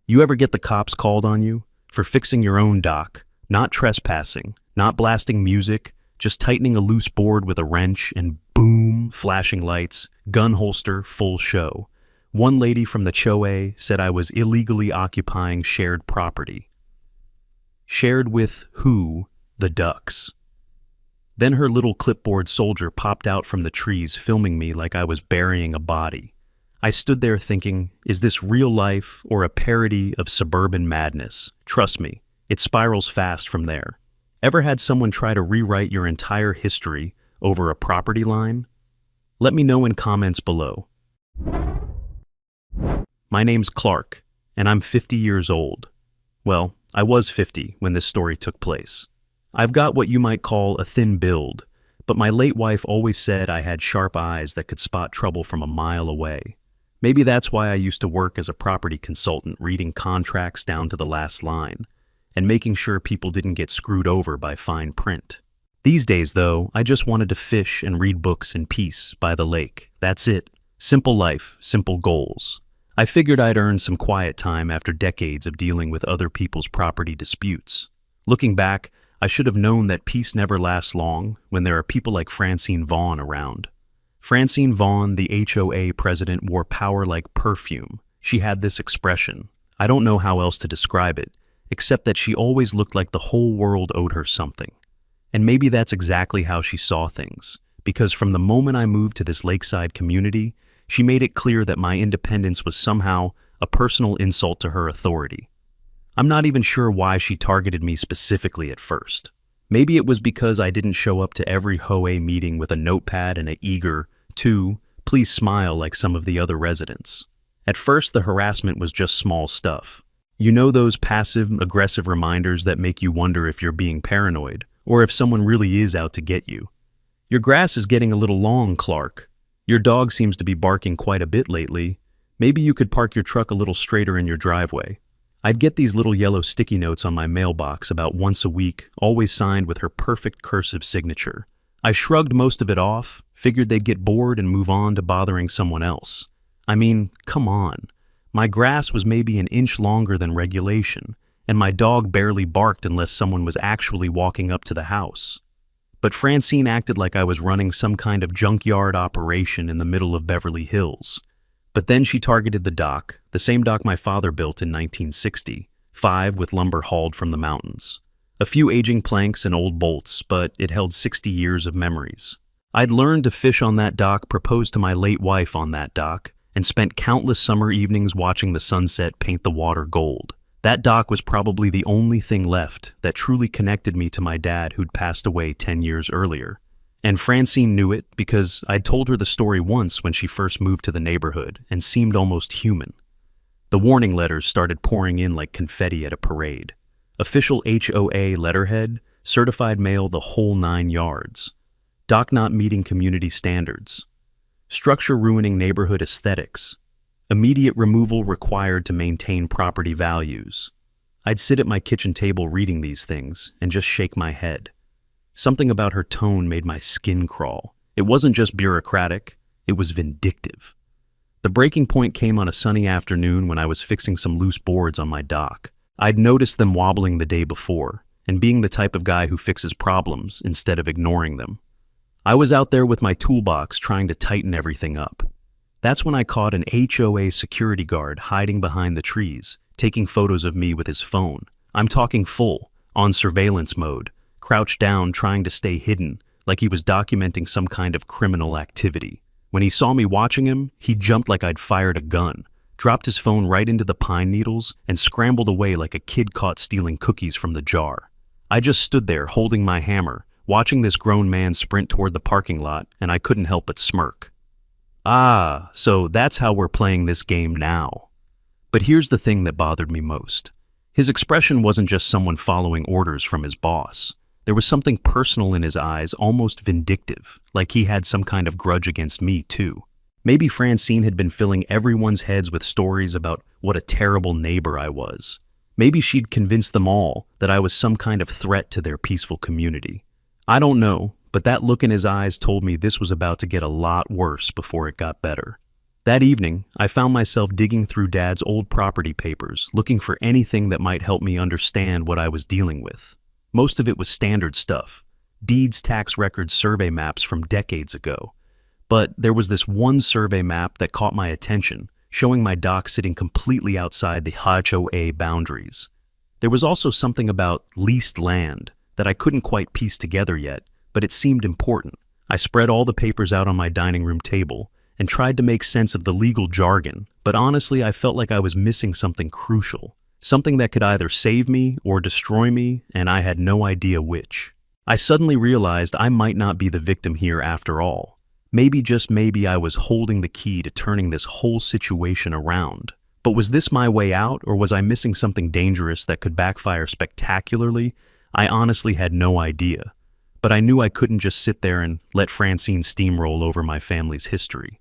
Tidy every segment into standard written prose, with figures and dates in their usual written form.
You ever get the cops called on you for fixing your own dock, not trespassing, not blasting music, just tightening a loose board with a wrench and boom, flashing lights, gun holster, full show. One lady from the HOA said I was illegally occupying shared property. Shared with who? The ducks. Then her little clipboard soldier popped out from the trees, filming me like I was burying a body. I stood there thinking, is this real life or a parody of suburban madness? Trust me, it spirals fast from there. Ever had someone try to rewrite your entire history over a property line? Let me know in comments below. My name's Clark, and I'm 50 years old. Well, I was 50 when this story took place. I've got what you might call a thin build, but my late wife always said I had sharp eyes that could spot trouble from a mile away. Maybe that's why I used to work as a property consultant, reading contracts down to the last line, and making sure people didn't get screwed over by fine print. These days, though, I just wanted to fish and read books in peace by the lake. That's it. Simple life, simple goals. I figured I'd earn some quiet time after decades of dealing with other people's property disputes. Looking back, I should have known that peace never lasts long when there are people like Francine Vaughn around. Francine Vaughn, the HOA president, wore power like perfume. She had this expression. I don't know how else to describe it, except that she always looked like the whole world owed her something. And maybe that's exactly how she saw things, because from the moment I moved to this lakeside community, she made it clear that my independence was somehow a personal insult to her authority. I'm not even sure why she targeted me specifically at first. Maybe it was because I didn't show up to every HOA meeting with a notepad and an eager, please smile like some of the other residents. At first, the harassment was just small stuff. You know, those passive-aggressive reminders that make you wonder if you're being paranoid, or if someone really is out to get you. Your grass is getting a little long, Clark. Your dog seems to be barking quite a bit lately. Maybe you could park your truck a little straighter in your driveway. I'd get these little yellow sticky notes on my mailbox about once a week, always signed with her perfect cursive signature. I shrugged most of it off, figured they'd get bored and move on to bothering someone else. I mean, come on. My grass was maybe an inch longer than regulation, and my dog barely barked unless someone was actually walking up to the house. But Francine acted like I was running some kind of junkyard operation in the middle of Beverly Hills. But then she targeted the dock, the same dock my father built in 1960, 5 with lumber hauled from the mountains. A few aging planks and old bolts, but it held 60 years of memories. I'd learned to fish on that dock, proposed to my late wife on that dock, and spent countless summer evenings watching the sunset paint the water gold. That dock was probably the only thing left that truly connected me to my dad, who'd passed away 10 years earlier. And Francine knew it because I'd told her the story once when she first moved to the neighborhood and seemed almost human. The warning letters started pouring in like confetti at a parade. Official HOA letterhead, certified mail, the whole 9 yards. Dock not meeting community standards. Structure ruining neighborhood aesthetics. Immediate removal required to maintain property values. I'd sit at my kitchen table reading these things and just shake my head. Something about her tone made my skin crawl. It wasn't just bureaucratic, it was vindictive. The breaking point came on a sunny afternoon when I was fixing some loose boards on my dock. I'd noticed them wobbling the day before, and being the type of guy who fixes problems instead of ignoring them, I was out there with my toolbox trying to tighten everything up. That's when I caught an HOA security guard hiding behind the trees, taking photos of me with his phone. I'm talking full, on surveillance mode, crouched down trying to stay hidden, like he was documenting some kind of criminal activity. When he saw me watching him, he jumped like I'd fired a gun, dropped his phone right into the pine needles, and scrambled away like a kid caught stealing cookies from the jar. I just stood there holding my hammer, watching this grown man sprint toward the parking lot, and I couldn't help but smirk. Ah, so that's how we're playing this game now. But here's the thing that bothered me most. His expression wasn't just someone following orders from his boss. There was something personal in his eyes, almost vindictive, like he had some kind of grudge against me, too. Maybe Francine had been filling everyone's heads with stories about what a terrible neighbor I was. Maybe she'd convinced them all that I was some kind of threat to their peaceful community. I don't know, but that look in his eyes told me this was about to get a lot worse before it got better. That evening, I found myself digging through Dad's old property papers, looking for anything that might help me understand what I was dealing with. Most of it was standard stuff, deeds, tax records, survey maps from decades ago. But there was this one survey map that caught my attention, showing my dock sitting completely outside the HOA boundaries. There was also something about leased land that I couldn't quite piece together yet, but it seemed important. I spread all the papers out on my dining room table and tried to make sense of the legal jargon, but honestly, I felt like I was missing something crucial, something that could either save me or destroy me, and I had no idea which. I suddenly realized I might not be the victim here after all. Maybe, just maybe, I was holding the key to turning this whole situation around. But was this my way out, or was I missing something dangerous that could backfire spectacularly? I honestly had no idea. But I knew I couldn't just sit there and let Francine steamroll over my family's history.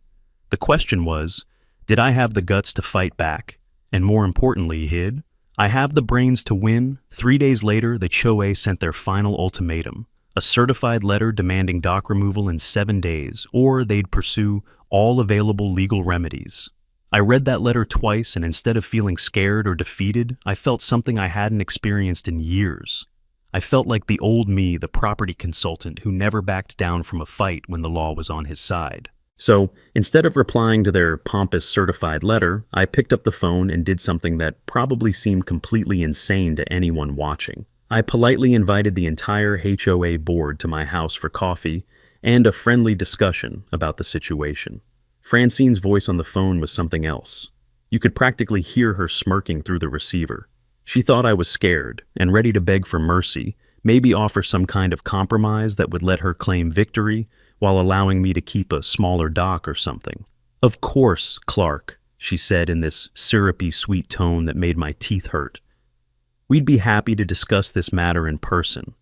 The question was, did I have the guts to fight back? And more importantly, did I have the brains to win? 3 days later, the HOA sent their final ultimatum, a certified letter demanding dock removal in 7 days, or they'd pursue all available legal remedies. I read that letter twice, and instead of feeling scared or defeated, I felt something I hadn't experienced in years. I felt like the old me, the property consultant who never backed down from a fight when the law was on his side. So, instead of replying to their pompous certified letter, I picked up the phone and did something that probably seemed completely insane to anyone watching. I politely invited the entire HOA board to my house for coffee and a friendly discussion about the situation. Francine's voice on the phone was something else. You could practically hear her smirking through the receiver. She thought I was scared and ready to beg for mercy, maybe offer some kind of compromise that would let her claim victory while allowing me to keep a smaller dock or something. "Of course, Clark," she said in this syrupy, sweet tone that made my teeth hurt. "We'd be happy to discuss this matter in person.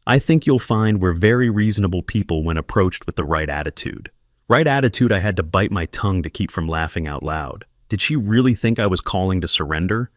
I think you'll find we're very reasonable people when approached with the right attitude." Right attitude, I had to bite my tongue to keep from laughing out loud. Did she really think I was calling to surrender?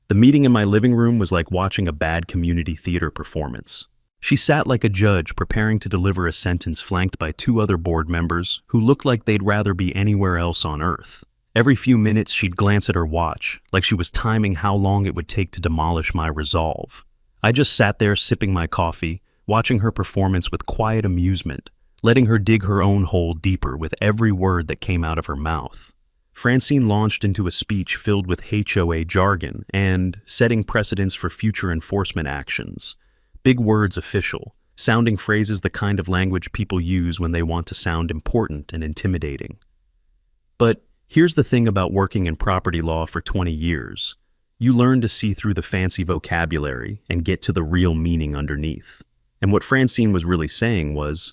The meeting in my living room was like watching a bad community theater performance. She sat like a judge preparing to deliver a sentence, flanked by 2 other board members who looked like they'd rather be anywhere else on earth. Every few minutes, she'd glance at her watch, like she was timing how long it would take to demolish my resolve. I just sat there sipping my coffee, watching her performance with quiet amusement, letting her dig her own hole deeper with every word that came out of her mouth. Francine launched into a speech filled with HOA jargon and setting precedents for future enforcement actions. Big words, official, sounding phrases, the kind of language people use when they want to sound important and intimidating. But here's the thing about working in property law for 20 years. You learn to see through the fancy vocabulary and get to the real meaning underneath. And what Francine was really saying was,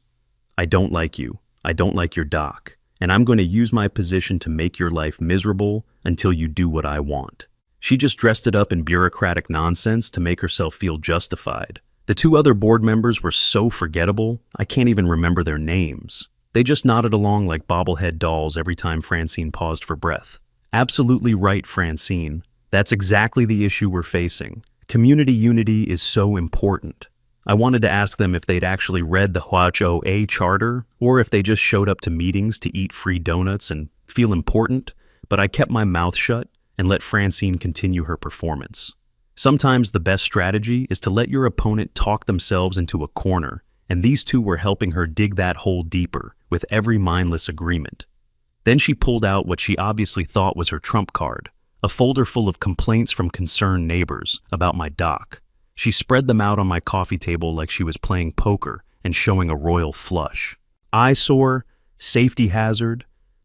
"I don't like you. I don't like your dock. And I'm going to use my position to make your life miserable until you do what I want." She just dressed it up in bureaucratic nonsense to make herself feel justified. The 2 other board members were so forgettable, I can't even remember their names. They just nodded along like bobblehead dolls every time Francine paused for breath. Absolutely right, Francine. That's exactly the issue we're facing. Community unity is so important. I wanted to ask them if they'd actually read the HOA charter, or if they just showed up to meetings to eat free donuts and feel important, but I kept my mouth shut and let Francine continue her performance. Sometimes the best strategy is to let your opponent talk themselves into a corner, and these 2 were helping her dig that hole deeper with every mindless agreement. Then she pulled out what she obviously thought was her trump card, a folder full of complaints from concerned neighbors about my dock. She spread them out on my coffee table like she was playing poker and showing a royal flush. Eyesore, safety hazard,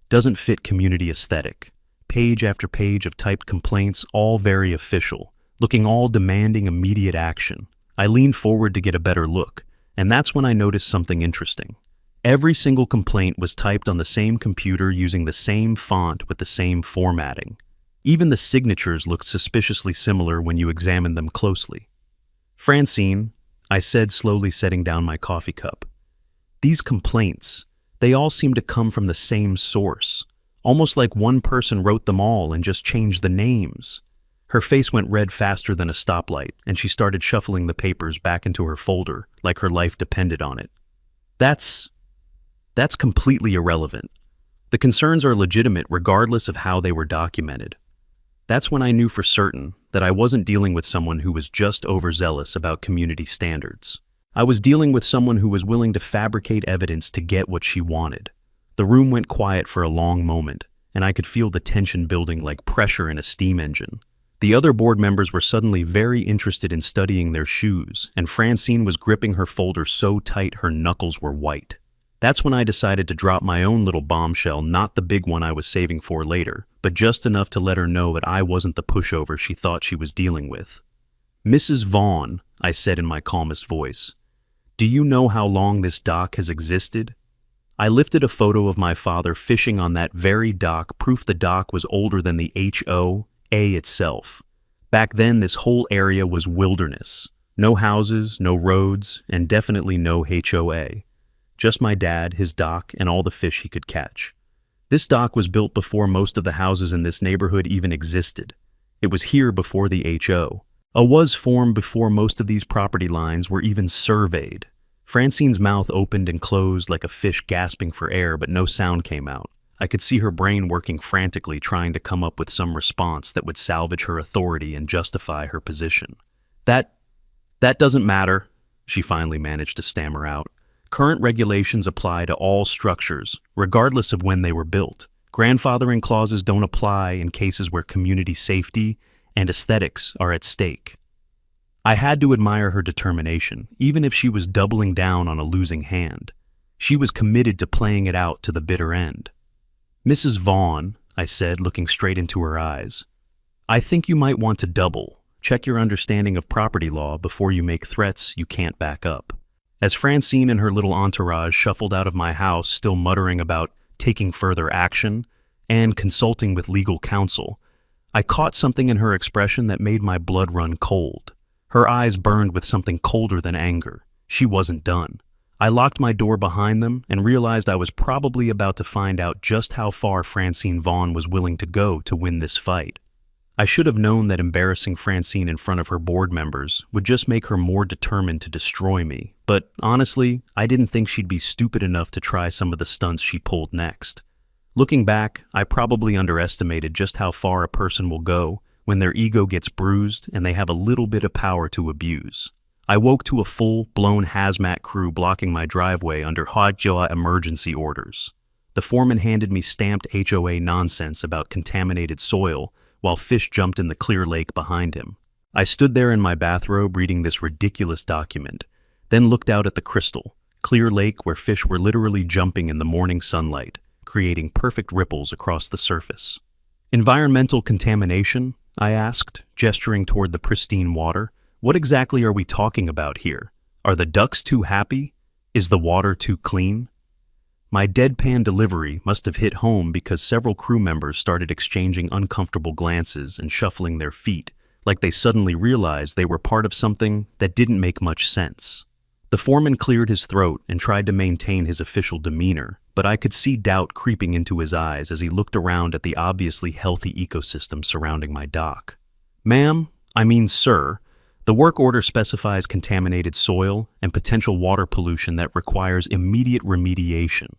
doesn't fit community aesthetic. Page after page of typed complaints, all very official, looking all demanding immediate action. I leaned forward to get a better look, and that's when I noticed something interesting. Every single complaint was typed on the same computer using the same font with the same formatting. Even the signatures looked suspiciously similar when you examined them closely. "Francine," I said, slowly setting down my coffee cup, "these complaints, they all seem to come from the same source, almost like one person wrote them all and just changed the names." Her face went red faster than a stoplight, and she started shuffling the papers back into her folder like her life depended on it. That's completely irrelevant. The concerns are legitimate regardless of how they were documented. That's when I knew for certain that I wasn't dealing with someone who was just overzealous about community standards. I was dealing with someone who was willing to fabricate evidence to get what she wanted. The room went quiet for a long moment, and I could feel the tension building like pressure in a steam engine. The other board members were suddenly very interested in studying their shoes, and Francine was gripping her folder so tight her knuckles were white. That's when I decided to drop my own little bombshell, not the big one I was saving for later, but just enough to let her know that I wasn't the pushover she thought she was dealing with. "Mrs. Vaughn," I said in my calmest voice, "do you know how long this dock has existed?" I lifted a photo of my father fishing on that very dock, proof the dock was older than the HOA itself. Back then, this whole area was wilderness. No houses, no roads, and definitely no HOA. Just my dad, his dock, and all the fish he could catch. This dock was built before most of the houses in this neighborhood even existed. It was here before the HOA was formed, before most of these property lines were even surveyed. Francine's mouth opened and closed like a fish gasping for air, but no sound came out. I could see her brain working frantically, trying to come up with some response that would salvage her authority and justify her position. That doesn't matter," she finally managed to stammer out. "Current regulations apply to all structures, regardless of when they were built. Grandfathering clauses don't apply in cases where community safety and aesthetics are at stake." I had to admire her determination, even if she was doubling down on a losing hand. She was committed to playing it out to the bitter end. "Mrs. Vaughn," I said, looking straight into her eyes, "I think you might want to double check your understanding of property law before you make threats you can't back up." As Francine and her little entourage shuffled out of my house, still muttering about taking further action and consulting with legal counsel, I caught something in her expression that made my blood run cold. Her eyes burned with something colder than anger. She wasn't done. I locked my door behind them and realized I was probably about to find out just how far Francine Vaughn was willing to go to win this fight. I should have known that embarrassing Francine in front of her board members would just make her more determined to destroy me, but honestly, I didn't think she'd be stupid enough to try some of the stunts she pulled next. Looking back, I probably underestimated just how far a person will go when their ego gets bruised and they have a little bit of power to abuse. I woke to a full-blown hazmat crew blocking my driveway under HOA emergency orders. The foreman handed me stamped HOA nonsense about contaminated soil, while fish jumped in the clear lake behind him. I stood there in my bathrobe reading this ridiculous document, then looked out at the crystal, clear lake where fish were literally jumping in the morning sunlight, creating perfect ripples across the surface. "Environmental contamination?" I asked, gesturing toward the pristine water. "What exactly are we talking about here? Are the ducks too happy? Is the water too clean?" My deadpan delivery must have hit home because several crew members started exchanging uncomfortable glances and shuffling their feet, like they suddenly realized they were part of something that didn't make much sense. The foreman cleared his throat and tried to maintain his official demeanor, but I could see doubt creeping into his eyes as he looked around at the obviously healthy ecosystem surrounding my dock. Sir, the work order specifies contaminated soil and potential water pollution that requires immediate remediation."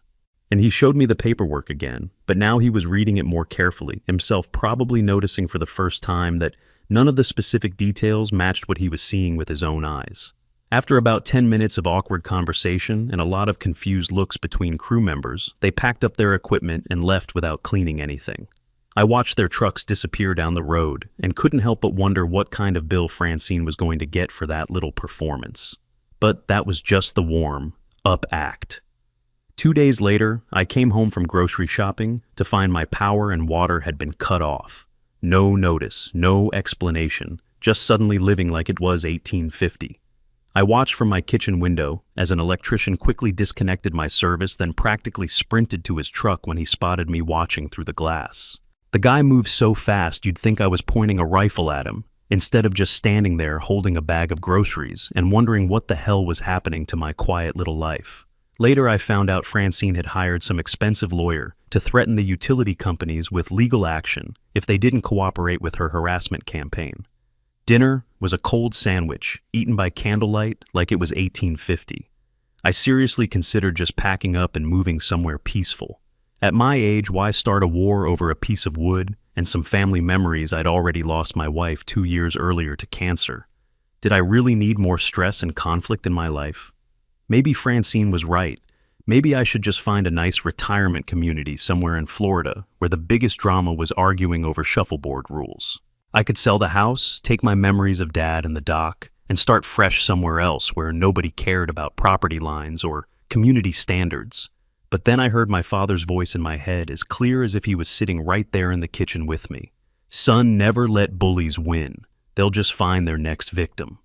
And he showed me the paperwork again, but now he was reading it more carefully, himself probably noticing for the first time that none of the specific details matched what he was seeing with his own eyes. After about 10 minutes of awkward conversation and a lot of confused looks between crew members, they packed up their equipment and left without cleaning anything. I watched their trucks disappear down the road and couldn't help but wonder what kind of bill Francine was going to get for that little performance. But that was just the warm-up act. 2 days later, I came home from grocery shopping to find my power and water had been cut off. No notice, no explanation, just suddenly living like it was 1850. I watched from my kitchen window as an electrician quickly disconnected my service, then practically sprinted to his truck when he spotted me watching through the glass. The guy moved so fast you'd think I was pointing a rifle at him, instead of just standing there holding a bag of groceries and wondering what the hell was happening to my quiet little life. Later, I found out Francine had hired some expensive lawyer to threaten the utility companies with legal action if they didn't cooperate with her harassment campaign. Dinner was a cold sandwich, eaten by candlelight like it was 1850. I seriously considered just packing up and moving somewhere peaceful. At my age, why start a war over a piece of wood and some family memories? I'd already lost my wife 2 years earlier to cancer. Did I really need more stress and conflict in my life? Maybe Francine was right. Maybe I should just find a nice retirement community somewhere in Florida where the biggest drama was arguing over shuffleboard rules. I could sell the house, take my memories of Dad and the dock, and start fresh somewhere else where nobody cared about property lines or community standards. But then I heard my father's voice in my head as clear as if he was sitting right there in the kitchen with me. Son, never let bullies win. They'll just find their next victim.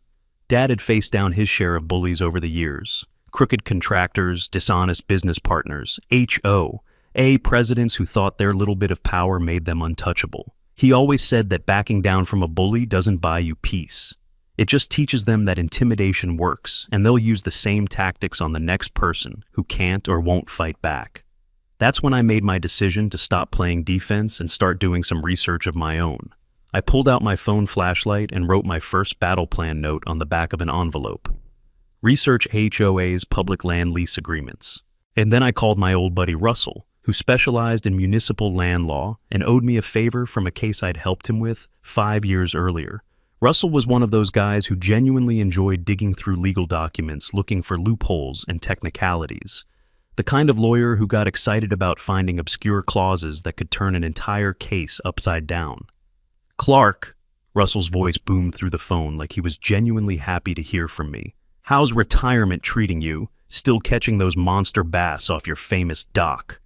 Dad had faced down his share of bullies over the years. Crooked contractors, dishonest business partners, HOA presidents who thought their little bit of power made them untouchable. He always said that backing down from a bully doesn't buy you peace. It just teaches them that intimidation works, and they'll use the same tactics on the next person who can't or won't fight back. That's when I made my decision to stop playing defense and start doing some research of my own. I pulled out my phone flashlight and wrote my first battle plan note on the back of an envelope. Research HOA's public land lease agreements. And then I called my old buddy Russell, who specialized in municipal land law and owed me a favor from a case I'd helped him with 5 years earlier. Russell was one of those guys who genuinely enjoyed digging through legal documents looking for loopholes and technicalities. The kind of lawyer who got excited about finding obscure clauses that could turn an entire case upside down. Clark, Russell's voice boomed through the phone like he was genuinely happy to hear from me. How's retirement treating you? Still catching those monster bass off your famous dock?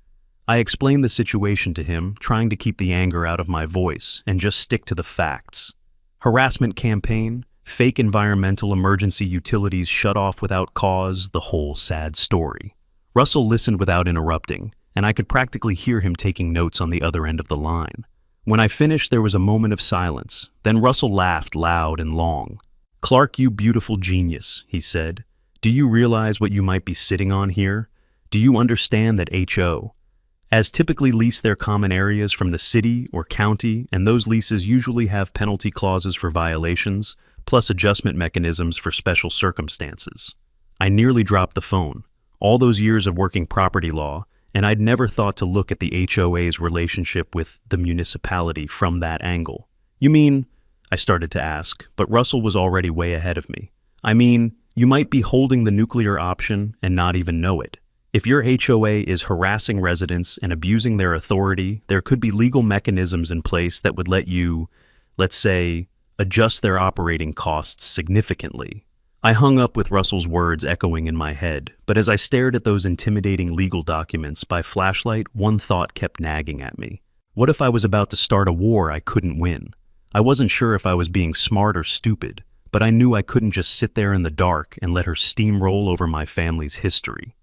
I explained the situation to him, trying to keep the anger out of my voice and just stick to the facts. Harassment campaign, fake environmental emergency utilities shut off without cause, the whole sad story. Russell listened without interrupting, and I could practically hear him taking notes on the other end of the line. When I finished, there was a moment of silence. Then Russell laughed loud and long. Clark, you beautiful genius, he said. Do you realize what you might be sitting on here? Do you understand that HOAs typically lease their common areas from the city or county, and those leases usually have penalty clauses for violations, plus adjustment mechanisms for special circumstances. I nearly dropped the phone. All those years of working property law, and I'd never thought to look at the HOA's relationship with the municipality from that angle. You mean, I started to ask, but Russell was already way ahead of me. I mean, you might be holding the nuclear option and not even know it. If your HOA is harassing residents and abusing their authority, there could be legal mechanisms in place that would let you, let's say, adjust their operating costs significantly. I hung up with Russell's words echoing in my head, but as I stared at those intimidating legal documents by flashlight, one thought kept nagging at me. What if I was about to start a war I couldn't win? I wasn't sure if I was being smart or stupid, but I knew I couldn't just sit there in the dark and let her steamroll over my family's history.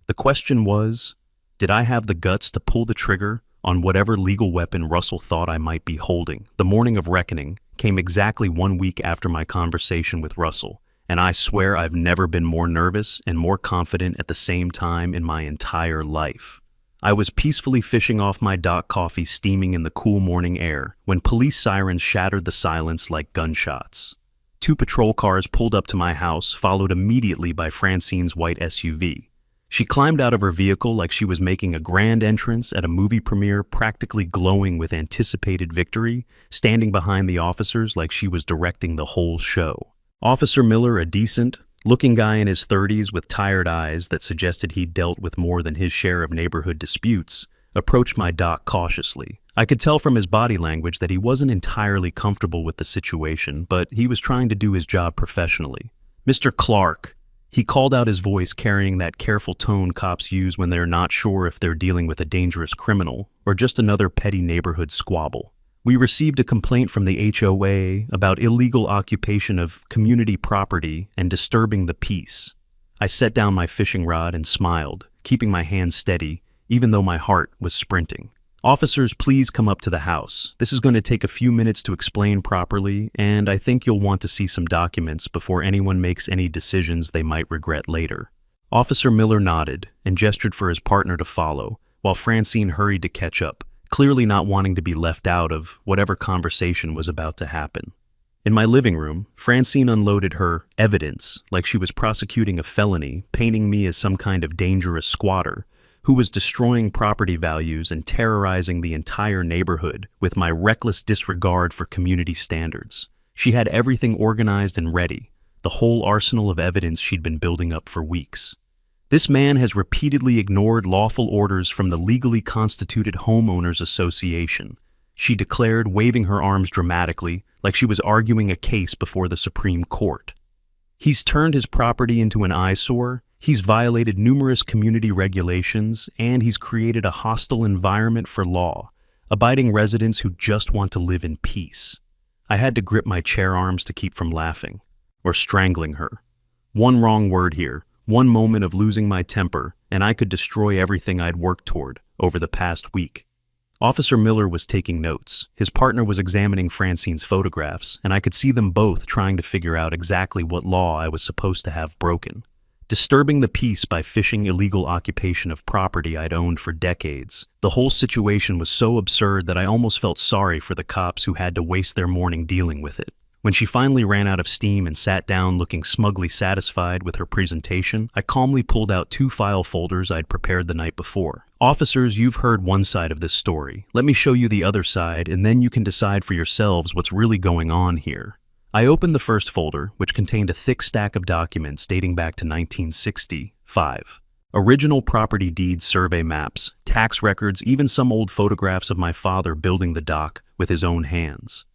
The question was, did I have the guts to pull the trigger on whatever legal weapon Russell thought I might be holding? The morning of reckoning came exactly 1 week after my conversation with Russell, and I swear I've never been more nervous and more confident at the same time in my entire life. I was peacefully fishing off my dock coffee steaming in the cool morning air when police sirens shattered the silence like gunshots. 2 patrol cars pulled up to my house, followed immediately by Francine's white SUV. She climbed out of her vehicle like she was making a grand entrance at a movie premiere, practically glowing with anticipated victory, standing behind the officers like she was directing the whole show. Officer Miller, a decent-looking guy in his 30s with tired eyes that suggested he'd dealt with more than his share of neighborhood disputes, approached my dock cautiously. I could tell from his body language that he wasn't entirely comfortable with the situation, but he was trying to do his job professionally. Mr. Clark, he called out, his voice carrying that careful tone cops use when they're not sure if they're dealing with a dangerous criminal or just another petty neighborhood squabble. We received a complaint from the HOA about illegal occupation of community property and disturbing the peace. I set down my fishing rod and smiled, keeping my hands steady, even though my heart was sprinting. Officers, please come up to the house. This is going to take a few minutes to explain properly, and I think you'll want to see some documents before anyone makes any decisions they might regret later. Officer Miller nodded and gestured for his partner to follow, while Francine hurried to catch up, clearly not wanting to be left out of whatever conversation was about to happen. In my living room, Francine unloaded her evidence like she was prosecuting a felony, painting me as some kind of dangerous squatter, who was destroying property values and terrorizing the entire neighborhood with my reckless disregard for community standards. She had everything organized and ready, the whole arsenal of evidence she'd been building up for weeks. This man has repeatedly ignored lawful orders from the legally constituted homeowners association, she declared, waving her arms dramatically, like she was arguing a case before the Supreme Court. He's turned his property into an eyesore, he's violated numerous community regulations, and he's created a hostile environment for law-abiding residents who just want to live in peace. I had to grip my chair arms to keep from laughing, or strangling her. One wrong word here, one moment of losing my temper, and I could destroy everything I'd worked toward over the past week. Officer Miller was taking notes. His partner was examining Francine's photographs, and I could see them both trying to figure out exactly what law I was supposed to have broken. Disturbing the peace by fishing illegal occupation of property I'd owned for decades. The whole situation was so absurd that I almost felt sorry for the cops who had to waste their morning dealing with it. When she finally ran out of steam and sat down looking smugly satisfied with her presentation, I calmly pulled out 2 file folders I'd prepared the night before. Officers, you've heard one side of this story. Let me show you the other side, and then you can decide for yourselves what's really going on here. I opened the first folder, which contained a thick stack of documents dating back to 1965. Original property deeds, survey maps, tax records, even some old photographs of my father building the dock with his own hands.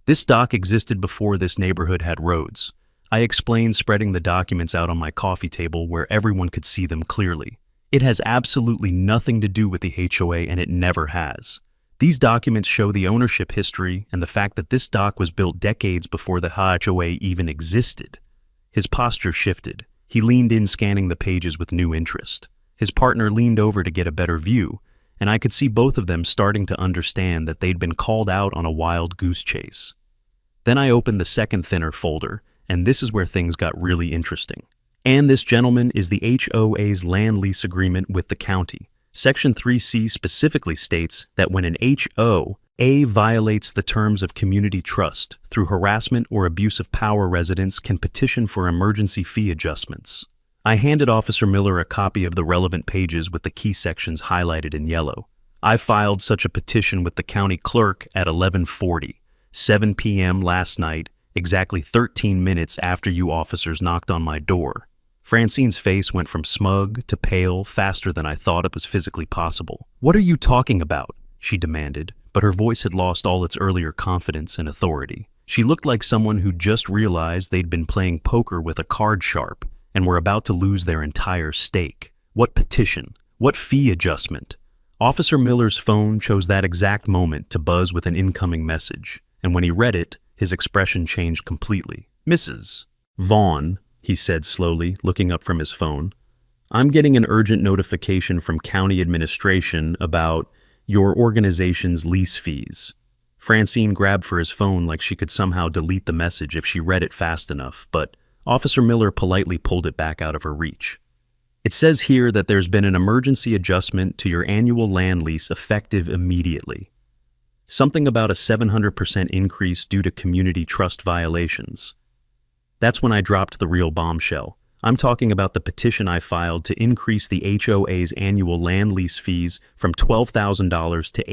This dock existed before this neighborhood had roads. I explained, spreading the documents out on my coffee table where everyone could see them clearly. It has absolutely nothing to do with the HOA, and it never has. These documents show the ownership history and the fact that this dock was built decades before the HOA even existed. His posture shifted. He leaned in, scanning the pages with new interest. His partner leaned over to get a better view, and I could see both of them starting to understand that they'd been called out on a wild goose chase. Then I opened the second thinner folder, and this is where things got really interesting. And this, gentleman, is the HOA's land lease agreement with the county. Section 3C specifically states that when an HOA violates the terms of community trust through harassment or abuse of power, residents can petition for emergency fee adjustments. I handed Officer Miller a copy of the relevant pages with the key sections highlighted in yellow. I filed such a petition with the county clerk at 11:40. 7 p.m. last night, exactly 13 minutes after you officers knocked on my door. Francine's face went from smug to pale faster than I thought it was physically possible. "What are you talking about?" she demanded, but her voice had lost all its earlier confidence and authority. She looked like someone who just realized they'd been playing poker with a card sharp and were about to lose their entire stake. What petition? What fee adjustment? Officer Miller's phone chose that exact moment to buzz with an incoming message. And when he read it, his expression changed completely. "Mrs. Vaughn," he said slowly, looking up from his phone, "I'm getting an urgent notification from county administration about your organization's lease fees." Francine grabbed for his phone like she could somehow delete the message if she read it fast enough, but Officer Miller politely pulled it back out of her reach. "It says here that there's been an emergency adjustment to your annual land lease effective immediately. Something about a 700% increase due to community trust violations." That's when I dropped the real bombshell. I'm talking about the petition I filed to increase the HOA's annual land lease fees from $12,000 to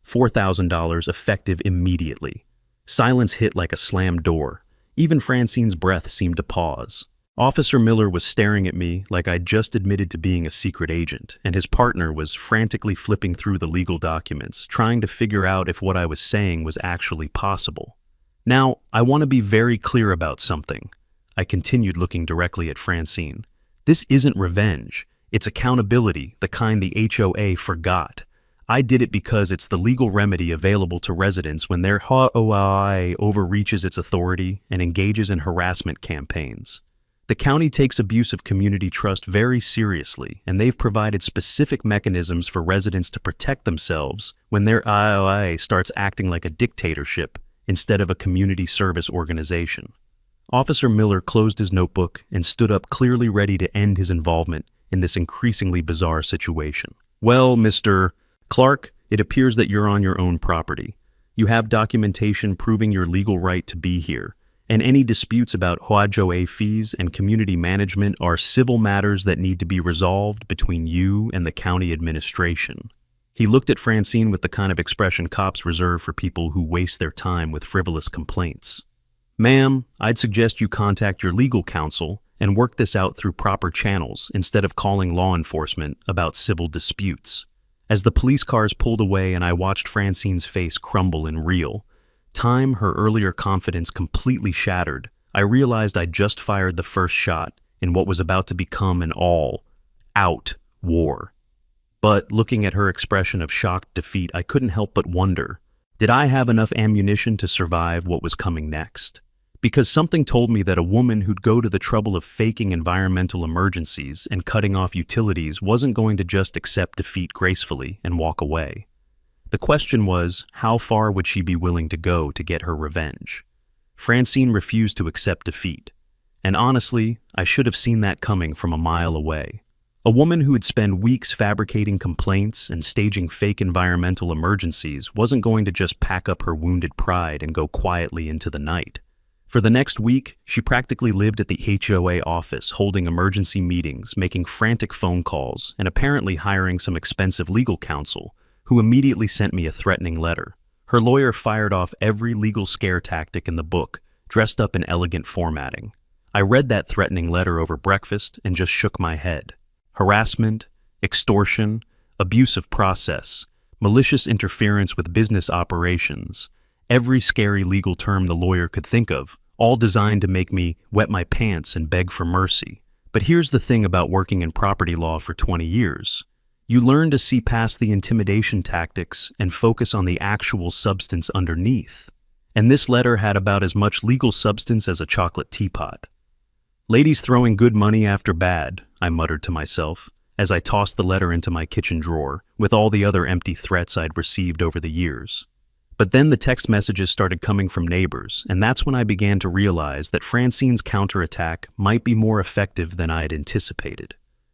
$4,000 effective immediately. Silence hit like a slammed door. Even Francine's breath seemed to pause. Officer Miller was staring at me like I'd just admitted to being a secret agent, and his partner was frantically flipping through the legal documents, trying to figure out if what I was saying was actually possible. "Now, I want to be very clear about something," I continued, looking directly at Francine. "This isn't revenge. It's accountability, the kind the HOA forgot. I did it because it's the legal remedy available to residents when their HOA overreaches its authority and engages in harassment campaigns. The county takes abuse of community trust very seriously, and they've provided specific mechanisms for residents to protect themselves when their HOA starts acting like a dictatorship instead of a community service organization." Officer Miller closed his notebook and stood up, clearly ready to end his involvement in this increasingly bizarre situation. "Well, Mr. Clark, it appears that you're on your own property. You have documentation proving your legal right to be here, and any disputes about HOA fees and community management are civil matters that need to be resolved between you and the county administration. He looked at Francine with the kind of expression cops reserve for people who waste their time with frivolous complaints. Ma'am, I'd suggest you contact your legal counsel and work this out through proper channels instead of calling law enforcement about civil disputes. As the police cars pulled away and I watched Francine's face crumble and reel, time her earlier confidence completely shattered, I realized I'd just fired the first shot in what was about to become an all-out war. But looking at her expression of shocked defeat, I couldn't help but wonder, did I have enough ammunition to survive what was coming next? Because something told me that a woman who'd go to the trouble of faking environmental emergencies and cutting off utilities wasn't going to just accept defeat gracefully and walk away. The question was, how far would she be willing to go to get her revenge? Francine refused to accept defeat. And honestly, I should have seen that coming from a mile away. A woman who would spend weeks fabricating complaints and staging fake environmental emergencies wasn't going to just pack up her wounded pride and go quietly into the night. For the next week, she practically lived at the HOA office, holding emergency meetings, making frantic phone calls, and apparently hiring some expensive legal counsel, who immediately sent me a threatening letter. Her lawyer fired off every legal scare tactic in the book, dressed up in elegant formatting. I read that threatening letter over breakfast and just shook my head. Harassment, extortion, abuse of process, malicious interference with business operations, every scary legal term the lawyer could think of, all designed to make me wet my pants and beg for mercy. But here's the thing about working in property law for 20 years. You learn to see past the intimidation tactics and focus on the actual substance underneath. And this letter had about as much legal substance as a chocolate teapot. Ladies throwing good money after bad, I muttered to myself, as I tossed the letter into my kitchen drawer with all the other empty threats I'd received over the years. But then the text messages started coming from neighbors, and that's when I began to realize that Francine's counterattack might be more effective than I had anticipated.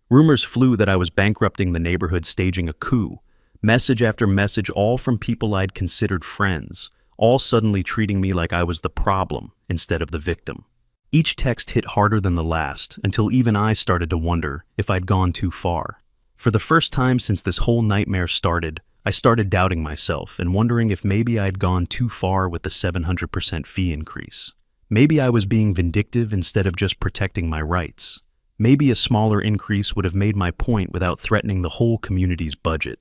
Rumors flew that I was bankrupting the neighborhood, staging a coup. Message after message, all from people I'd considered friends, all suddenly treating me like I was the problem instead of the victim. Each text hit harder than the last, until even I started to wonder if I'd gone too far. For the first time since this whole nightmare started, I started doubting myself and wondering if maybe I'd gone too far with the 700% fee increase. Maybe I was being vindictive instead of just protecting my rights. Maybe a smaller increase would have made my point without threatening the whole community's budget.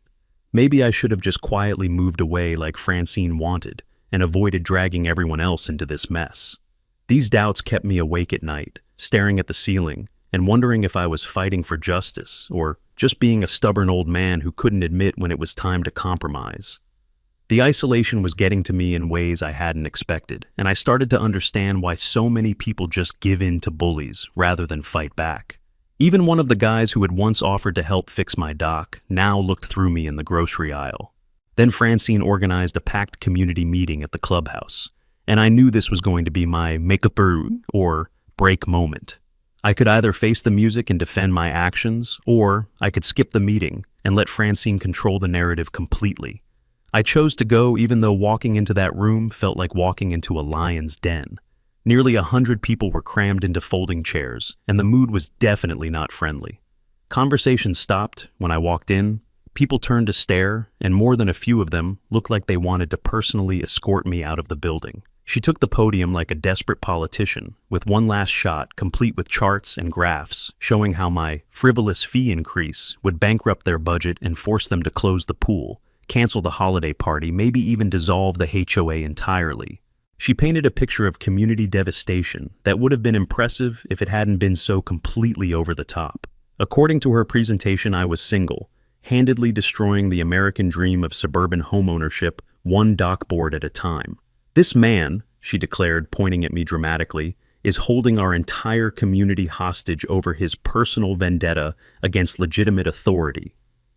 Maybe I should have just quietly moved away like Francine wanted and avoided dragging everyone else into this mess. These doubts kept me awake at night, staring at the ceiling and wondering if I was fighting for justice or just being a stubborn old man who couldn't admit when it was time to compromise. The isolation was getting to me in ways I hadn't expected, and I started to understand why so many people just give in to bullies rather than fight back. Even one of the guys who had once offered to help fix my dock now looked through me in the grocery aisle. Then Francine organized a packed community meeting at the clubhouse, and I knew this was going to be my make-up or break moment. I could either face the music and defend my actions, or I could skip the meeting and let Francine control the narrative completely. I chose to go even though walking into that room felt like walking into a lion's den. Nearly 100 people were crammed into folding chairs, and the mood was definitely not friendly. Conversations stopped when I walked in, people turned to stare, and more than a few of them looked like they wanted to personally escort me out of the building. She took the podium like a desperate politician, with one last shot complete with charts and graphs showing how my frivolous fee increase would bankrupt their budget and force them to close the pool, cancel the holiday party, maybe even dissolve the HOA entirely. She painted a picture of community devastation that would have been impressive if it hadn't been so completely over the top. According to her presentation, I was single, handedly destroying the American dream of suburban homeownership one dock board at a time. This man, she declared, pointing at me dramatically, is holding our entire community hostage over his personal vendetta against legitimate authority.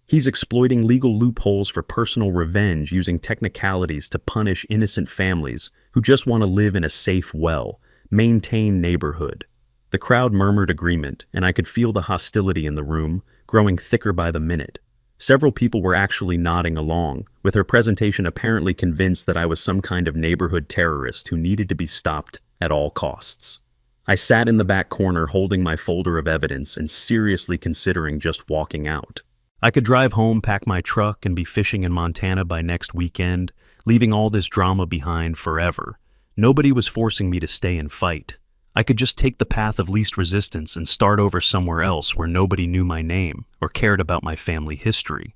He's exploiting legal loopholes for personal revenge, using technicalities to punish innocent families who just want to live in a safe, well-maintained neighborhood. The crowd murmured agreement, and I could feel the hostility in the room, growing thicker by the minute. Several people were actually nodding along, with her presentation apparently convinced that I was some kind of neighborhood terrorist who needed to be stopped at all costs. I sat in the back corner holding my folder of evidence and seriously considering just walking out. I could drive home, pack my truck, and be fishing in Montana by next weekend, leaving all this drama behind forever. Nobody was forcing me to stay and fight. I could just take the path of least resistance and start over somewhere else where nobody knew my name or cared about my family history.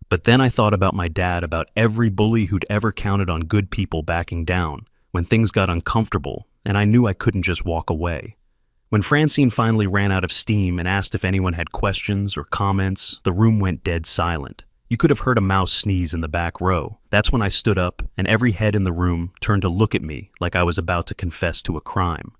But then I thought about my dad, about every bully who'd ever counted on good people backing down when things got uncomfortable, and I knew I couldn't just walk away. When Francine finally ran out of steam and asked if anyone had questions or comments, the room went dead silent. You could have heard a mouse sneeze in the back row. That's when I stood up, and every head in the room turned to look at me like I was about to confess to a crime.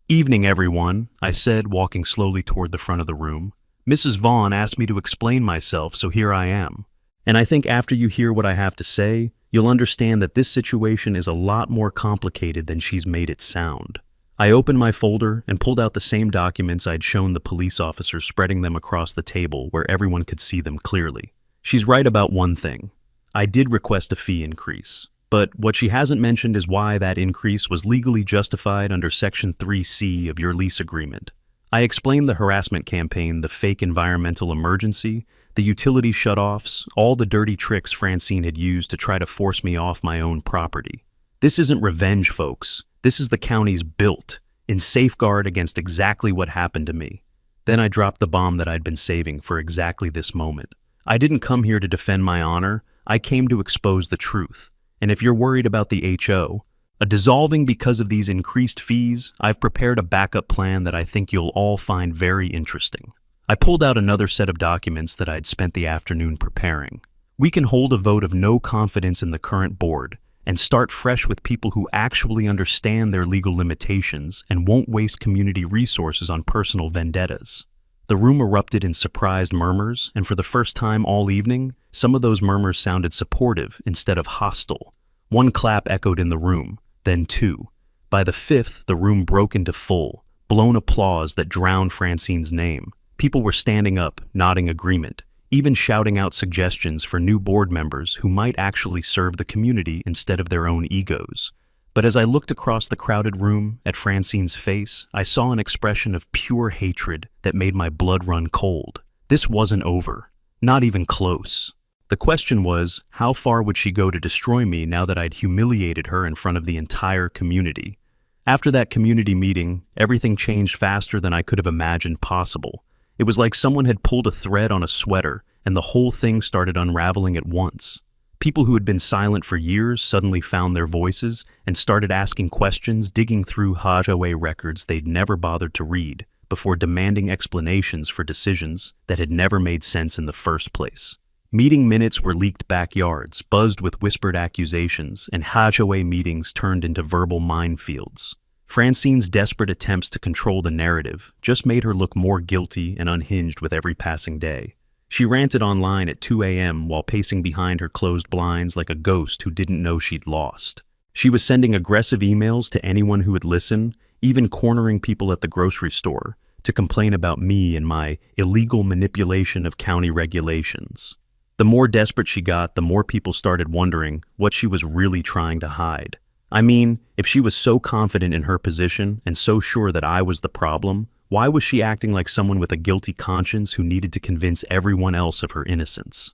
"Evening, everyone," I said, walking slowly toward the front of the room. "Mrs. Vaughn asked me to explain myself, so here I am. And I think after you hear what I have to say, you'll understand that this situation is a lot more complicated than she's made it sound." I opened my folder and pulled out the same documents I'd shown the police officers, spreading them across the table where everyone could see them clearly. She's right about one thing. I did request a fee increase, but what she hasn't mentioned is why that increase was legally justified under Section 3C of your lease agreement. I explained the harassment campaign, the fake environmental emergency, the utility shutoffs, all the dirty tricks Francine had used to try to force me off my own property. This isn't revenge, folks. This is the county's built in safeguard against exactly what happened to me. Then I dropped the bomb that I'd been saving for exactly this moment. I didn't come here to defend my honor. I came to expose the truth. And if you're worried about the HO, dissolving because of these increased fees, I've prepared a backup plan that I think you'll all find very interesting. I pulled out another set of documents that I'd spent the afternoon preparing. We can hold a vote of no confidence in the current board and start fresh with people who actually understand their legal limitations and won't waste community resources on personal vendettas. The room erupted in surprised murmurs, and for the first time all evening, some of those murmurs sounded supportive instead of hostile. One clap echoed in the room, then two. By the fifth, the room broke into full, blown applause that drowned Francine's name. People were standing up, nodding agreement, even shouting out suggestions for new board members who might actually serve the community instead of their own egos. But as I looked across the crowded room at Francine's face, I saw an expression of pure hatred that made my blood run cold. This wasn't over. Not even close. The question was, how far would she go to destroy me now that I'd humiliated her in front of the entire community? After that community meeting, everything changed faster than I could have imagined possible. It was like someone had pulled a thread on a sweater, and the whole thing started unraveling at once. People who had been silent for years suddenly found their voices and started asking questions, digging through HOA records they'd never bothered to read, before demanding explanations for decisions that had never made sense in the first place. Meeting minutes were leaked backyards, buzzed with whispered accusations, and HOA meetings turned into verbal minefields. Francine's desperate attempts to control the narrative just made her look more guilty and unhinged with every passing day. She ranted online at 2 a.m. while pacing behind her closed blinds like a ghost who didn't know she'd lost. She was sending aggressive emails to anyone who would listen, even cornering people at the grocery store to complain about me and my illegal manipulation of county regulations. The more desperate she got, the more people started wondering what she was really trying to hide. I mean, if she was so confident in her position and so sure that I was the problem, why was she acting like someone with a guilty conscience who needed to convince everyone else of her innocence?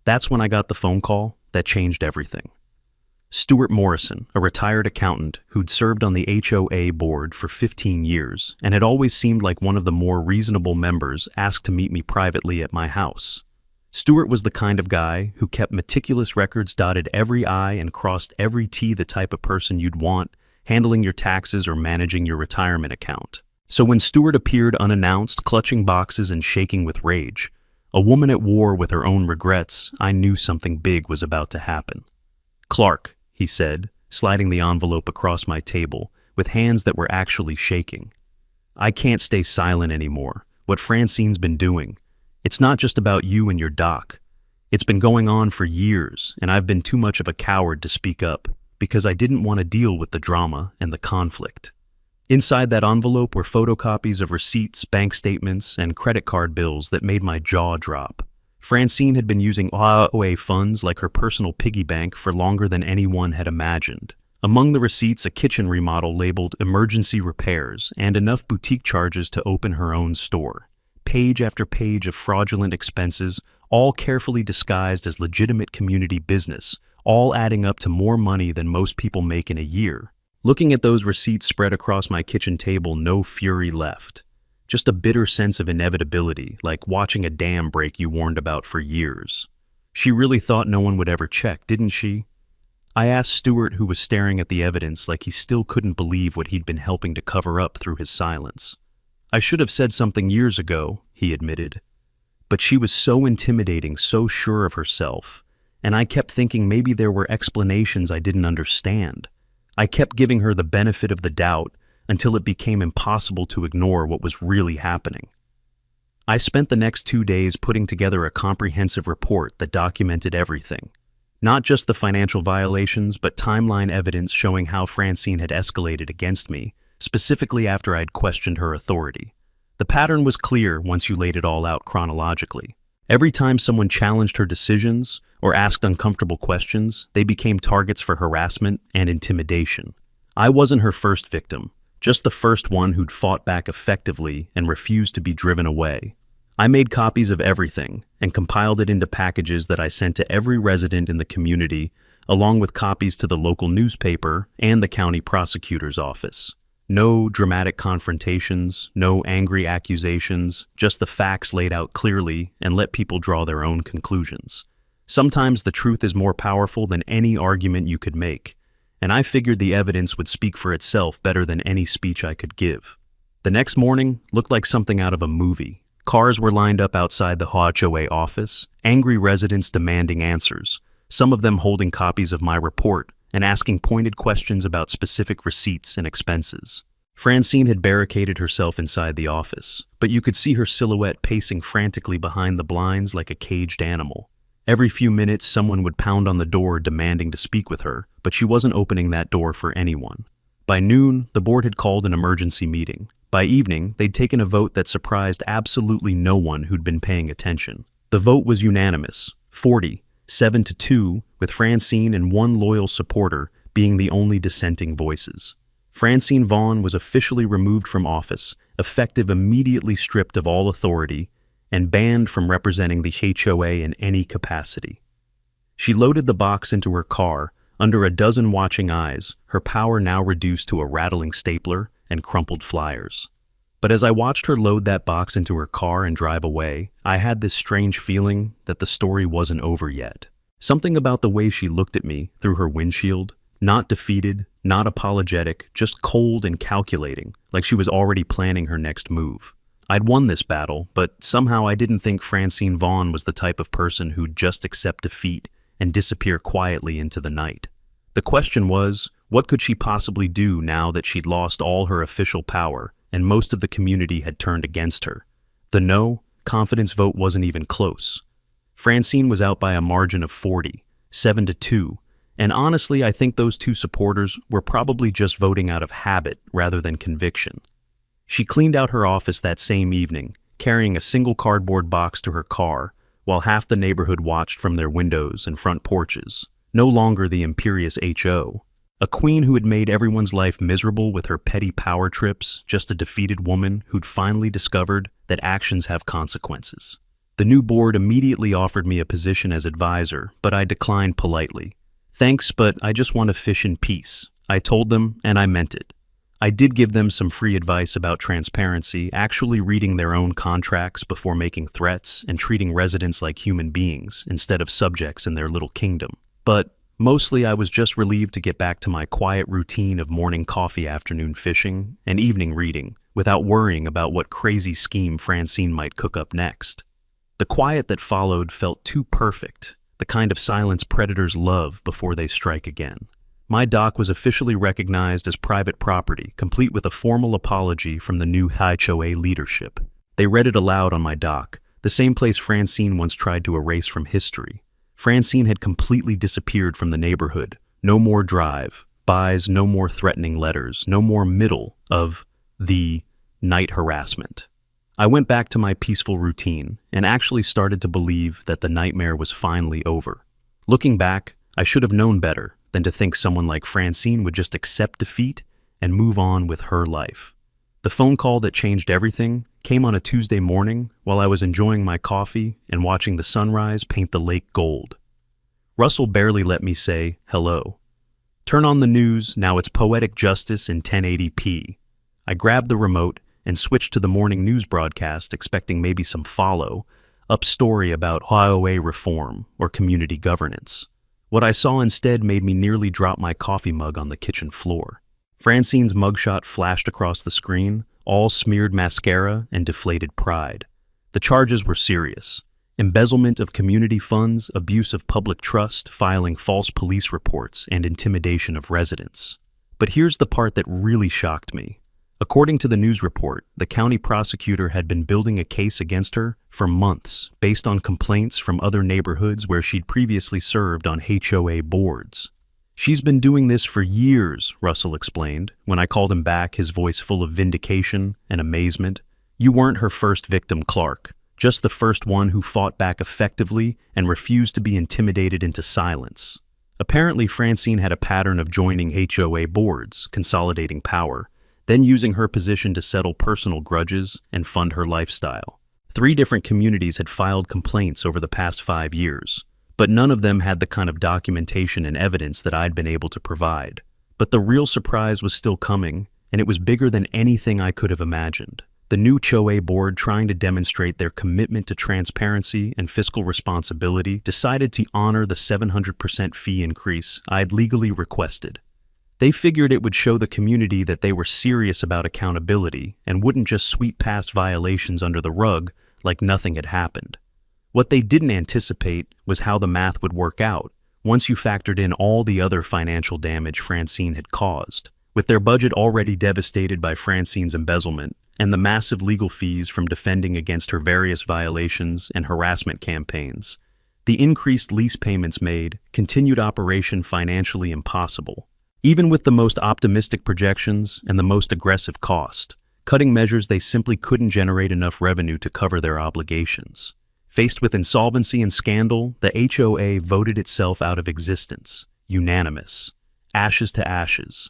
That's when I got the phone call that changed everything. Stuart Morrison, a retired accountant who'd served on the HOA board for 15 years and had always seemed like one of the more reasonable members, asked to meet me privately at my house. Stuart was the kind of guy who kept meticulous records, dotted every I and crossed every T, the type of person you'd want, handling your taxes or managing your retirement account. So when Stuart appeared unannounced, clutching boxes and shaking with rage, a woman at war with her own regrets, I knew something big was about to happen. "Clark," he said, sliding the envelope across my table, with hands that were actually shaking. "I can't stay silent anymore. What Francine's been doing, it's not just about you and your doc. It's been going on for years, and I've been too much of a coward to speak up, because I didn't want to deal with the drama and the conflict." Inside that envelope were photocopies of receipts, bank statements, and credit card bills that made my jaw drop. Francine had been using HOA funds like her personal piggy bank for longer than anyone had imagined. Among the receipts, a kitchen remodel labeled emergency repairs and enough boutique charges to open her own store. Page after page of fraudulent expenses, all carefully disguised as legitimate community business, all adding up to more money than most people make in a year. Looking at those receipts spread across my kitchen table, no fury left. Just a bitter sense of inevitability, like watching a dam break you warned about for years. She really thought no one would ever check, didn't she? I asked Stuart, who was staring at the evidence like he still couldn't believe what he'd been helping to cover up through his silence. I should have said something years ago, he admitted. But she was so intimidating, so sure of herself, and I kept thinking maybe there were explanations I didn't understand. I kept giving her the benefit of the doubt until it became impossible to ignore what was really happening. I spent the next 2 days putting together a comprehensive report that documented everything. Not just the financial violations, but timeline evidence showing how Francine had escalated against me, specifically after I'd questioned her authority. The pattern was clear once you laid it all out chronologically. Every time someone challenged her decisions or asked uncomfortable questions, they became targets for harassment and intimidation. I wasn't her first victim, just the first one who'd fought back effectively and refused to be driven away. I made copies of everything and compiled it into packages that I sent to every resident in the community, along with copies to the local newspaper and the county prosecutor's office. No dramatic confrontations, no angry accusations, just the facts laid out clearly and let people draw their own conclusions. Sometimes the truth is more powerful than any argument you could make, and I figured the evidence would speak for itself better than any speech I could give. The next morning looked like something out of a movie. Cars were lined up outside the HOA office, angry residents demanding answers, some of them holding copies of my report and asking pointed questions about specific receipts and expenses. Francine had barricaded herself inside the office, but you could see her silhouette pacing frantically behind the blinds like a caged animal. Every few minutes, someone would pound on the door demanding to speak with her, but she wasn't opening that door for anyone. By noon, the board had called an emergency meeting. By evening, they'd taken a vote that surprised absolutely no one who'd been paying attention. The vote was unanimous, 7-2, with Francine and one loyal supporter being the only dissenting voices. Francine Vaughn was officially removed from office, effective immediately stripped of all authority, and banned from representing the HOA in any capacity. She loaded the box into her car, under a dozen watching eyes, her power now reduced to a rattling stapler and crumpled flyers. But as I watched her load that box into her car and drive away, I had this strange feeling that the story wasn't over yet. Something about the way she looked at me through her windshield, not defeated, not apologetic, just cold and calculating, like she was already planning her next move. I'd won this battle, but somehow I didn't think Francine Vaughn was the type of person who'd just accept defeat and disappear quietly into the night. The question was, what could she possibly do now that she'd lost all her official power and most of the community had turned against her? The no confidence vote wasn't even close. Francine was out by a margin of 7-2, and honestly, I think those two supporters were probably just voting out of habit rather than conviction. She cleaned out her office that same evening, carrying a single cardboard box to her car, while half the neighborhood watched from their windows and front porches. No longer the imperious HO. A queen who had made everyone's life miserable with her petty power trips, just a defeated woman who'd finally discovered that actions have consequences. The new board immediately offered me a position as advisor, but I declined politely. Thanks, but I just want to fish in peace. I told them, and I meant it. I did give them some free advice about transparency, actually reading their own contracts before making threats and treating residents like human beings instead of subjects in their little kingdom. But mostly I was just relieved to get back to my quiet routine of morning coffee, afternoon fishing, and evening reading, without worrying about what crazy scheme Francine might cook up next. The quiet that followed felt too perfect, the kind of silence predators love before they strike again. My dock was officially recognized as private property, complete with a formal apology from the new HOA leadership. They read it aloud on my dock, the same place Francine once tried to erase from history. Francine had completely disappeared from the neighborhood. No more drive-bys, no more threatening letters, no more middle of the night harassment. I went back to my peaceful routine and actually started to believe that the nightmare was finally over. Looking back, I should have known better, than to think someone like Francine would just accept defeat and move on with her life. The phone call that changed everything came on a Tuesday morning while I was enjoying my coffee and watching the sunrise paint the lake gold. Russell barely let me say hello. Turn on the news, now it's poetic justice in 1080p. I grabbed the remote and switched to the morning news broadcast, expecting maybe some follow-up story about HOA reform or community governance. What I saw instead made me nearly drop my coffee mug on the kitchen floor. Francine's mugshot flashed across the screen, all smeared mascara and deflated pride. The charges were serious. Embezzlement of community funds, abuse of public trust, filing false police reports, and intimidation of residents. But here's the part that really shocked me. According to the news report, the county prosecutor had been building a case against her for months based on complaints from other neighborhoods where she'd previously served on HOA boards. She's been doing this for years, Russell explained, when I called him back, his voice full of vindication and amazement. You weren't her first victim, Clark, just the first one who fought back effectively and refused to be intimidated into silence. Apparently, Francine had a pattern of joining HOA boards, consolidating power, then using her position to settle personal grudges and fund her lifestyle. 3 different communities had filed complaints over the past 5 years, but none of them had the kind of documentation and evidence that I'd been able to provide. But the real surprise was still coming, and it was bigger than anything I could have imagined. The new HOA board, trying to demonstrate their commitment to transparency and fiscal responsibility, decided to honor the 700% fee increase I'd legally requested. They figured it would show the community that they were serious about accountability and wouldn't just sweep past violations under the rug like nothing had happened. What they didn't anticipate was how the math would work out once you factored in all the other financial damage Francine had caused. With their budget already devastated by Francine's embezzlement and the massive legal fees from defending against her various violations and harassment campaigns, the increased lease payments made continued operation financially impossible. Even with the most optimistic projections and the most aggressive cost, cutting measures, they simply couldn't generate enough revenue to cover their obligations. Faced with insolvency and scandal, the HOA voted itself out of existence, unanimous, ashes to ashes.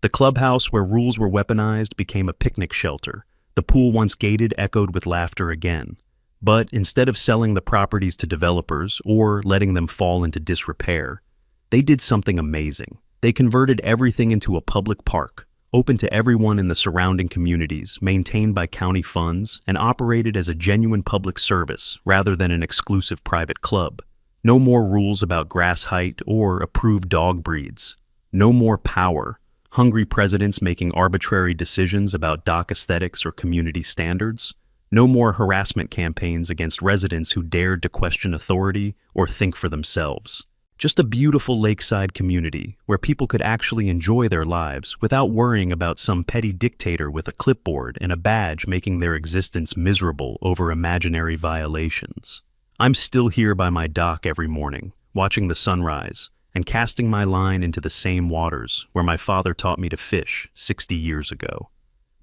The clubhouse where rules were weaponized became a picnic shelter. The pool once gated echoed with laughter again. But instead of selling the properties to developers or letting them fall into disrepair, they did something amazing. They converted everything into a public park, open to everyone in the surrounding communities, maintained by county funds, and operated as a genuine public service rather than an exclusive private club. No more rules about grass height or approved dog breeds. No more power, hungry presidents making arbitrary decisions about dock aesthetics or community standards. No more harassment campaigns against residents who dared to question authority or think for themselves. Just a beautiful lakeside community where people could actually enjoy their lives without worrying about some petty dictator with a clipboard and a badge making their existence miserable over imaginary violations. I'm still here by my dock every morning, watching the sunrise and casting my line into the same waters where my father taught me to fish 60 years ago.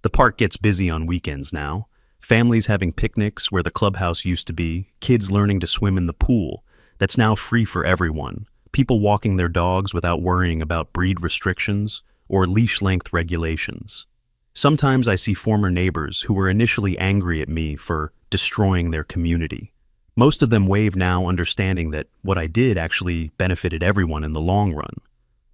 The park gets busy on weekends now, families having picnics where the clubhouse used to be, kids learning to swim in the pool that's now free for everyone, people walking their dogs without worrying about breed restrictions or leash length regulations. Sometimes I see former neighbors who were initially angry at me for destroying their community. Most of them wave now, understanding that what I did actually benefited everyone in the long run.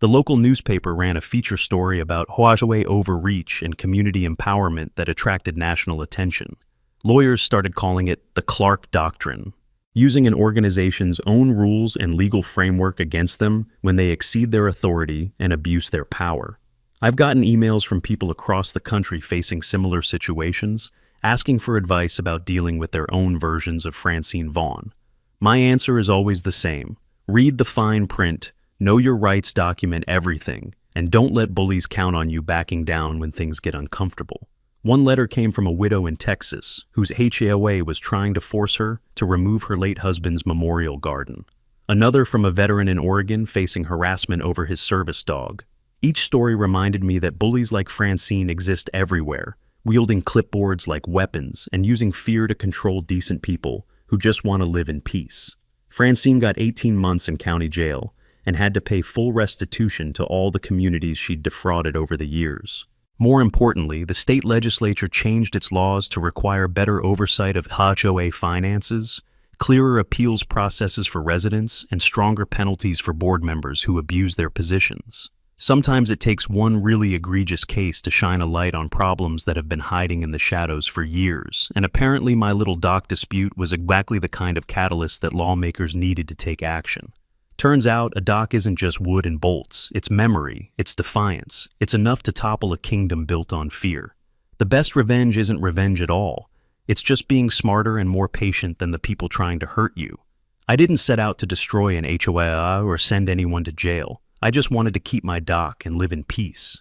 The local newspaper ran a feature story about HOA overreach and community empowerment that attracted national attention. Lawyers started calling it the Clark Doctrine, using an organization's own rules and legal framework against them when they exceed their authority and abuse their power. I've gotten emails from people across the country facing similar situations, asking for advice about dealing with their own versions of Francine Vaughn. My answer is always the same. Read the fine print, know your rights, document everything, and don't let bullies count on you backing down when things get uncomfortable. One letter came from a widow in Texas whose HOA was trying to force her to remove her late husband's memorial garden. Another from a veteran in Oregon facing harassment over his service dog. Each story reminded me that bullies like Francine exist everywhere, wielding clipboards like weapons and using fear to control decent people who just want to live in peace. Francine got 18 months in county jail, and had to pay full restitution to all the communities she'd defrauded over the years. More importantly, the state legislature changed its laws to require better oversight of HOA finances, clearer appeals processes for residents, and stronger penalties for board members who abuse their positions. Sometimes it takes one really egregious case to shine a light on problems that have been hiding in the shadows for years, and apparently my little dock dispute was exactly the kind of catalyst that lawmakers needed to take action. Turns out, a dock isn't just wood and bolts, it's memory, it's defiance, it's enough to topple a kingdom built on fear. The best revenge isn't revenge at all, it's just being smarter and more patient than the people trying to hurt you. I didn't set out to destroy an HOA or send anyone to jail. I just wanted to keep my dock and live in peace.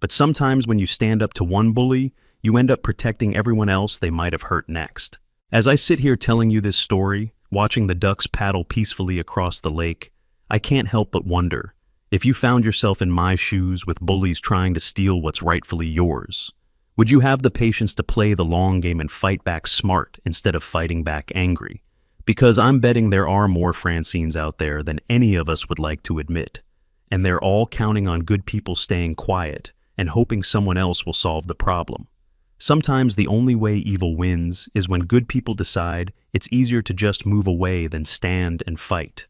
But sometimes when you stand up to one bully, you end up protecting everyone else they might have hurt next. As I sit here telling you this story, watching the ducks paddle peacefully across the lake, I can't help but wonder, if you found yourself in my shoes with bullies trying to steal what's rightfully yours, would you have the patience to play the long game and fight back smart instead of fighting back angry? Because I'm betting there are more Francines out there than any of us would like to admit. And they're all counting on good people staying quiet and hoping someone else will solve the problem. Sometimes the only way evil wins is when good people decide it's easier to just move away than stand and fight.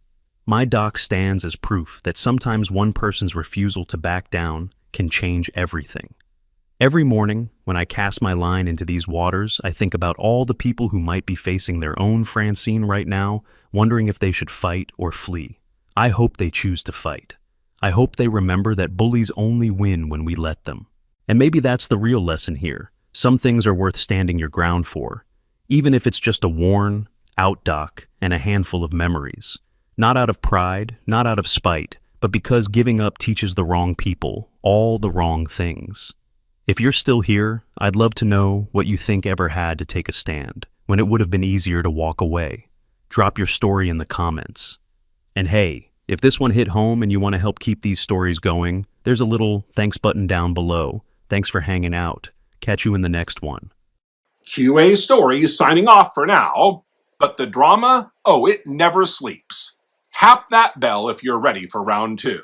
My dock stands as proof that sometimes one person's refusal to back down can change everything. Every morning, when I cast my line into these waters, I think about all the people who might be facing their own Francine right now, wondering if they should fight or flee. I hope they choose to fight. I hope they remember that bullies only win when we let them. And maybe that's the real lesson here. Some things are worth standing your ground for, even if it's just a worn, out dock and a handful of memories. Not out of pride, not out of spite, but because giving up teaches the wrong people all the wrong things. If you're still here, I'd love to know what you think ever had to take a stand, when it would have been easier to walk away. Drop your story in the comments. And hey, if this one hit home and you want to help keep these stories going, there's a little thanks button down below. Thanks for hanging out. Catch you in the next one. QA Stories signing off for now, but the drama, it never sleeps. Tap that bell if you're ready for round 2.